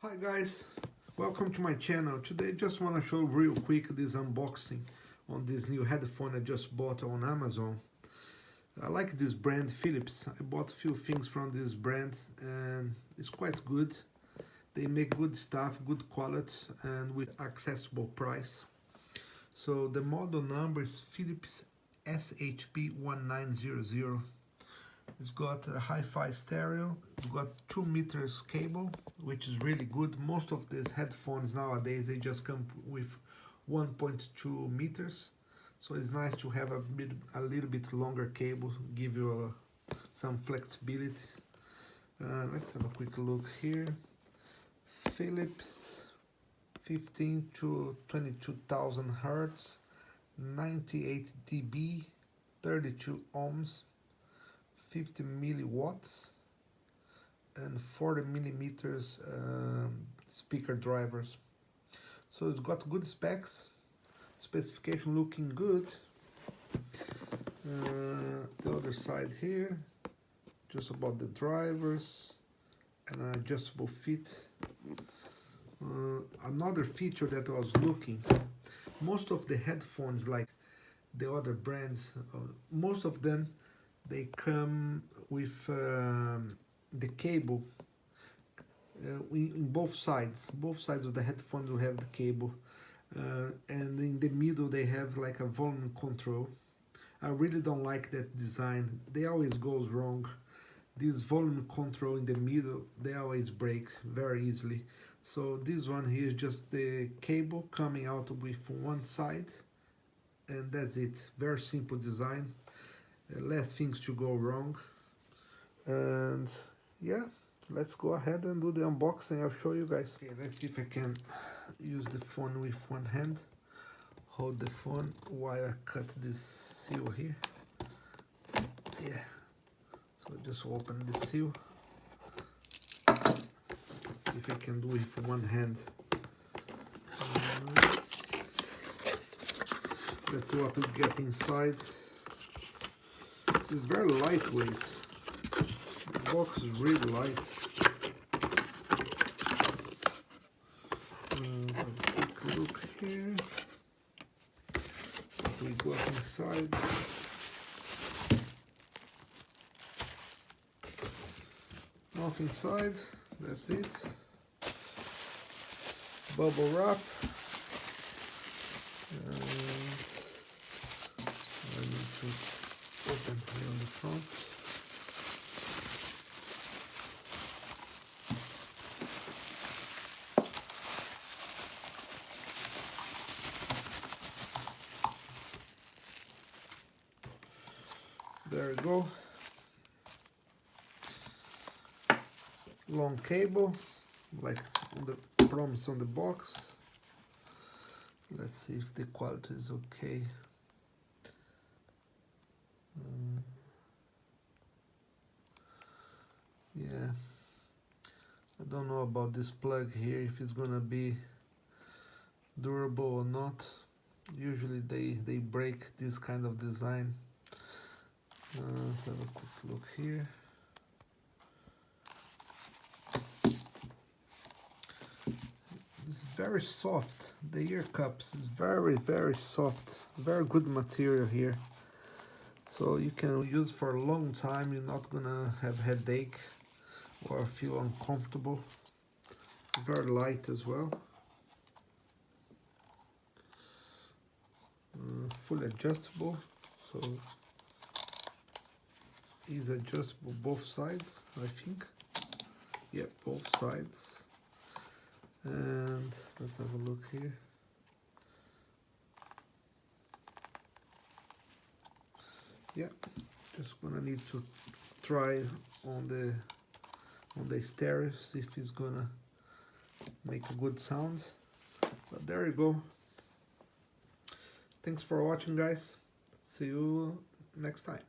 Hi guys, welcome to my channel. Today just want to show real quick this unboxing on this new headphone I just bought on Amazon. I like this brand Philips. I bought a few things from this brand and it's quite good. They make good stuff, good quality and with accessible price. So the model number is Philips SHP 1900. It's got a hi-fi stereo, it's got 2 meters cable, which is really good. Most of these headphones nowadays, they just come with 1.2 meters. So it's nice to have a little bit longer cable, give you some flexibility. Let's have a quick look here. Philips 15 to 22,000 hertz, 98 dB, 32 ohms, 50 milliwatts and 40 millimeters speaker drivers. So it's got good specs, specification looking good. The other side here, just about the drivers and an adjustable fit. Another feature that I was looking, most of the headphones like the other brands, most of them they come with the cable in both sides. Both sides of the headphones will have the cable, and in the middle they have like a volume control. I really don't like that design. They always goes wrong. This volume control in the middle, they always break very easily. So this one here is just the cable coming out with one side, and that's it. Very simple design. Less things to go wrong. And yeah, let's go ahead and do the unboxing. I'll show you guys. Okay, let's see if I can use the phone with one hand. Hold the phone while I cut this seal here. Yeah, so just open the seal. See if I can do it with one hand. That's what we get inside. It's very lightweight. The box is really light. Have a quick look here. What we got inside. Nothing inside. That's it. Bubble wrap. I need to open here on the front. There we go. Long cable, like on the promise on the box. Let's see if the quality is okay. Yeah, I don't know about this plug here, if it's gonna be durable or not. Usually they break this kind of design. Let's have a quick look here. It's very soft. The ear cups is very soft. Very good material here. So you can use for a long time. You're not gonna have headache or feel uncomfortable. Very light as well. Fully adjustable, so is adjustable both sides, I think. Yep, both sides. And let's have a look here. Yeah, just gonna need to try on the stereo, see if it's gonna make a good sound. But there you go. Thanks for watching, guys. See you next time.